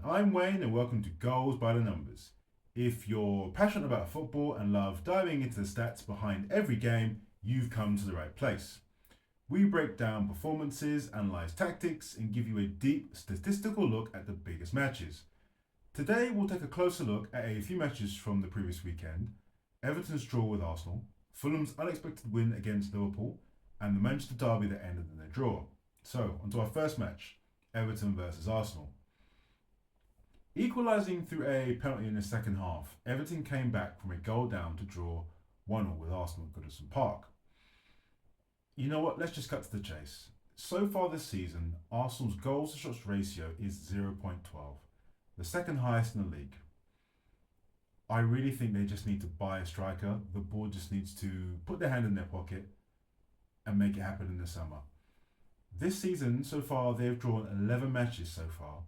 I'm Wayne, and welcome to Goals by the Numbers. If you're passionate about football and love diving into the stats behind every game, you've come to the right place. We break down performances, analyse tactics, and give you a deep statistical look at the biggest matches. Today, we'll take a closer look at a few matches from the previous weekend: Everton's draw with Arsenal, Fulham's unexpected win against Liverpool, and the Manchester derby that ended in a draw. So, onto our first match, Everton vs Arsenal. Equalising through a penalty in the second half, Everton came back from a goal down to draw 1-1 with Arsenal at Goodison Park. You know what, let's just cut to the chase. So far this season, Arsenal's goals to shots ratio is 0.12, the second highest in the league. I really think they just need to buy a striker. The board just needs to put their hand in their pocket and make it happen in the summer. This season, so far, they've drawn 11 matches so far.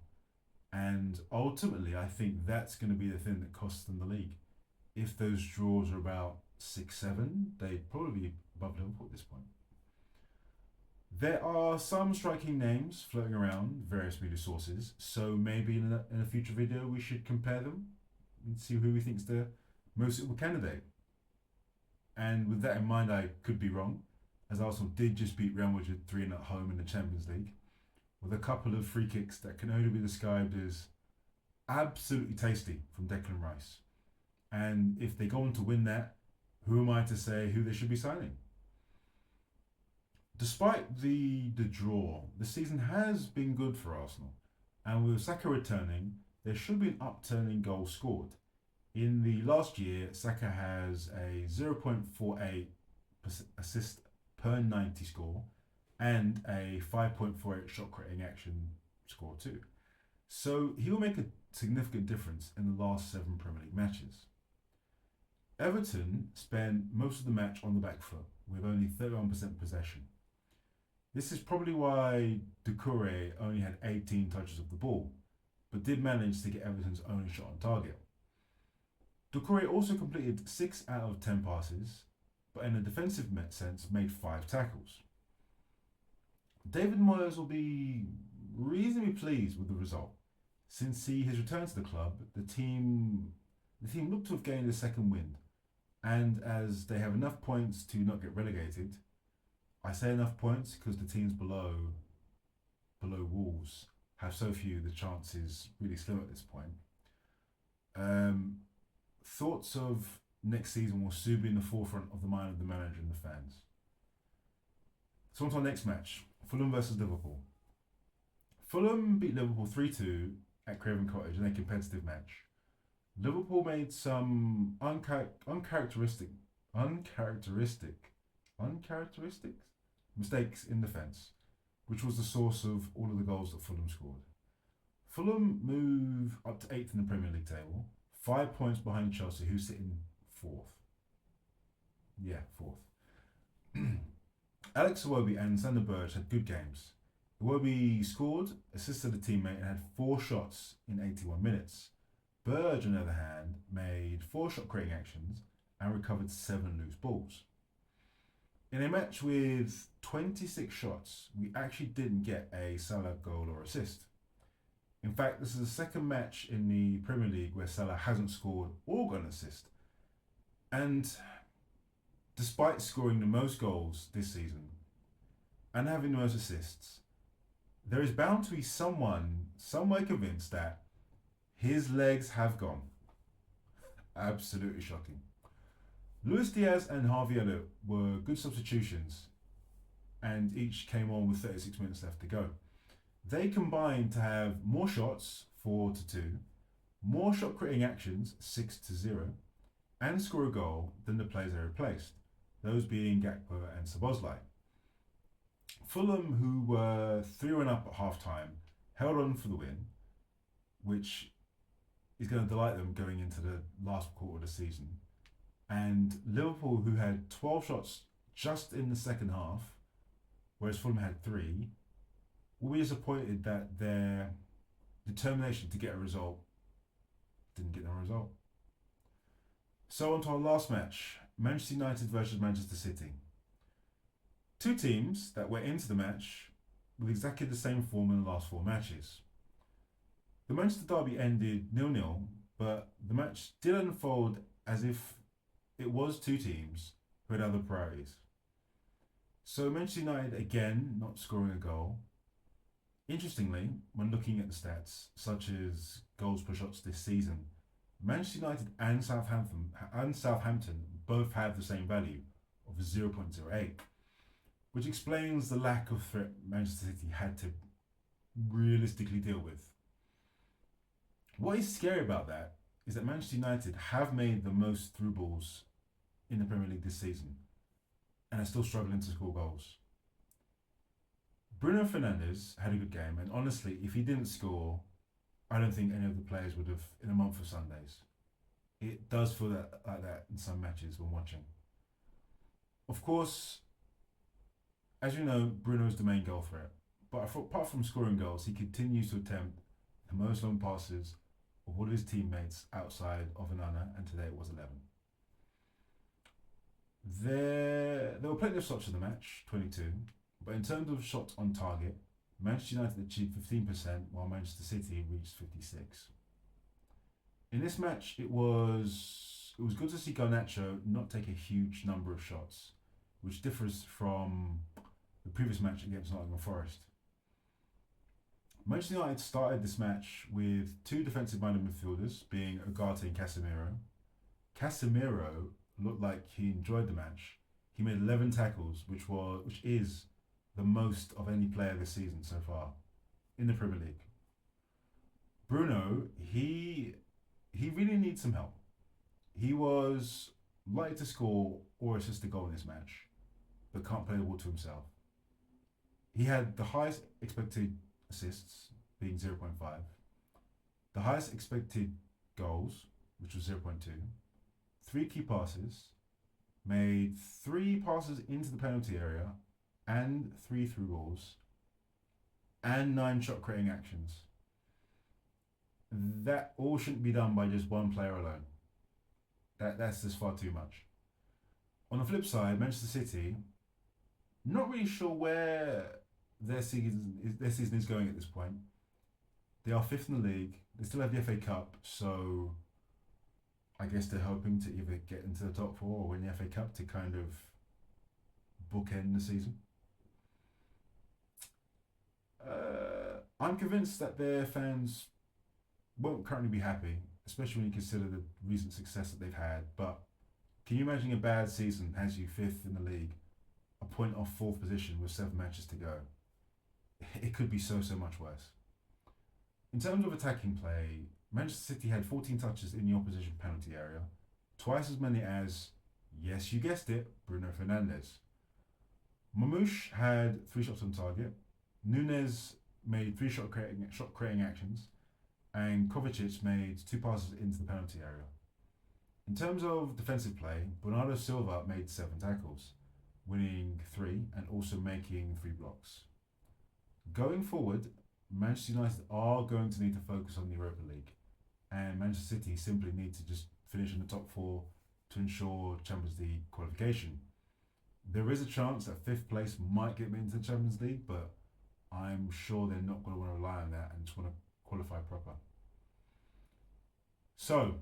And ultimately, I think that's going to be the thing that costs them the league. If those draws are about 6-7, they'd probably be above Liverpool at this point. There are some striking names floating around various media sources, so maybe in a future video we should compare them and see who we think is the most suitable candidate. And with that in mind, I could be wrong, as Arsenal did just beat Real Madrid 3-0 at home in the Champions League, with a couple of free kicks that can only be described as absolutely tasty from Declan Rice. And if they go on to win that, who am I to say who they should be signing? Despite the draw, the season has been good for Arsenal, and with Saka returning, there should be an upturn in goals scored. In the last year, Saka has a 0.48 assist per 90 score, and a 5.48 shot creating action score too. So he'll make a significant difference in the last 7 Premier League matches. Everton spent most of the match on the back foot with only 31% possession. This is probably why Doucouré only had 18 touches of the ball, but did manage to get Everton's only shot on target. Doucouré also completed 6 out of 10 passes, but in a defensive sense made 5 tackles. David Moyes will be reasonably pleased with the result. Since he has returned to the club, the team looked to have gained a second wind, and as they have enough points to not get relegated, I say enough points because the teams below Wolves have so few, the chance is really slim at this point. Thoughts of next season will soon be in the forefront of the mind of the manager and the fans. So on to our next match, Fulham versus Liverpool. Fulham beat Liverpool 3-2 at Craven Cottage in a competitive match. Liverpool made some uncharacteristic mistakes in defence, which was the source of all of the goals that Fulham scored. Fulham move up to 8th in the Premier League table, 5 points behind Chelsea, who sit in 4th. Yeah, 4th. Alex Iwobi and Sander Berge had good games. Iwobi scored, assisted a teammate, and had 4 shots in 81 minutes. Berge, on the other hand, made 4 shot creating actions and recovered 7 loose balls. In a match with 26 shots, we actually didn't get a Salah goal or assist. In fact, this is the second match in the Premier League where Salah hasn't scored or got an assist. And despite scoring the most goals this season and having the most assists, there is bound to be someone somewhere convinced that his legs have gone. Absolutely shocking. Luis Diaz and Harvey Elliott were good substitutions and each came on with 36 minutes left to go. They combined to have more shots, 4-2, more shot creating actions, 6-0, and score a goal than the players they replaced, those being Gakpo and Szoboszlai. Fulham, who were 3-1 up at half time, held on for the win, which is going to delight them going into the last quarter of the season. And Liverpool, who had 12 shots just in the second half, whereas Fulham had 3, will be disappointed that their determination to get a result didn't get them a result. So on to our last match, Manchester United versus Manchester City. 2 teams that went into the match with exactly the same form in the last 4 matches. The Manchester derby ended 0-0, but the match did unfold as if it was two teams who had other priorities. So Manchester United again not scoring a goal. Interestingly, when looking at the stats, such as goals per shots this season, Manchester United and Southampton both have the same value of 0.08, which explains the lack of threat Manchester City had to realistically deal with. What is scary about that is that Manchester United have made the most through balls in the Premier League this season and are still struggling to score goals. Bruno Fernandes had a good game, and honestly, if he didn't score, I don't think any of the players would have in a month of Sundays. It does feel like that in some matches when watching. Of course, as you know, Bruno is the main goal threat, but apart from scoring goals, he continues to attempt the most long passes of all of his teammates outside of Onana, and today it was 11. There were plenty of shots in the match, 22, but in terms of shots on target, Manchester United achieved 15%, while Manchester City reached 56. In this match, it was good to see Garnacho not take a huge number of shots, which differs from the previous match against Nottingham Forest. Manchester United started this match with two defensive-minded midfielders, being Ugarte and Casemiro. Casemiro looked like he enjoyed the match. He made 11 tackles, which is the most of any player this season so far in the Premier League. Bruno, he really needs some help. He was likely to score or assist a goal in this match, but can't play the ball to himself. He had the highest expected assists, being 0.5, the highest expected goals, which was 0.2, three key passes, made three passes into the penalty area, and three through balls, and 9 shot creating actions. That all shouldn't be done by just one player alone. That's just far too much. On the flip side, Manchester City, not really sure where their season is going at this point. They are fifth in the league. They still have the FA Cup, so I guess they're hoping to either get into the top four or win the FA Cup to kind of bookend the season. I'm convinced that their fans won't currently be happy, especially when you consider the recent success that they've had. But can you imagine a bad season has you fifth in the league, a point off fourth position with 7 matches to go? It could be so much worse. In terms of attacking play, Manchester City had 14 touches in the opposition penalty area, twice as many as, yes, you guessed it, Bruno Fernandes. Mamouche had 3 shots on target, Nunes made 3 shot creating actions, and Kovacic made 2 passes into the penalty area. In terms of defensive play, Bernardo Silva made 7 tackles, winning 3 and also making 3 blocks. Going forward, Manchester United are going to need to focus on the Europa League, and Manchester City simply need to just finish in the top 4 to ensure Champions League qualification. There is a chance that 5th place might get them into the Champions League, but I'm sure they're not going to want to rely on that and just want to qualify proper. So,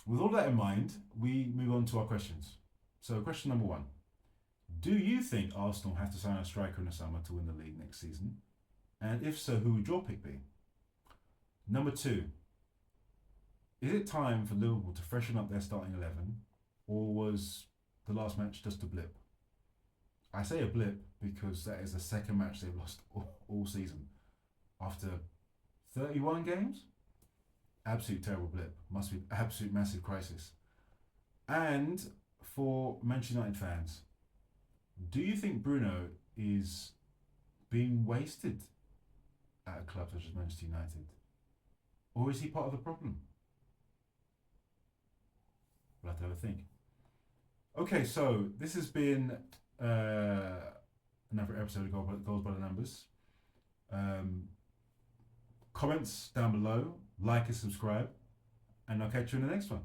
with all that in mind, we move on to our questions. So, question number 1. Do you think Arsenal have to sign a striker in the summer to win the league next season? And if so, who would your pick be? Number 2. Is it time for Liverpool to freshen up their starting 11, or was the last match just a blip? I say a blip because that is the second match they've lost all season. After 31 games? Absolute terrible blip. Must be an absolute massive crisis. And for Manchester United fans, do you think Bruno is being wasted at a club such as Manchester United? Or is he part of the problem? We'll have to have a think. Okay, so this has been another episode of Goals by the Numbers. Comments down below, like and subscribe, and I'll catch you in the next one.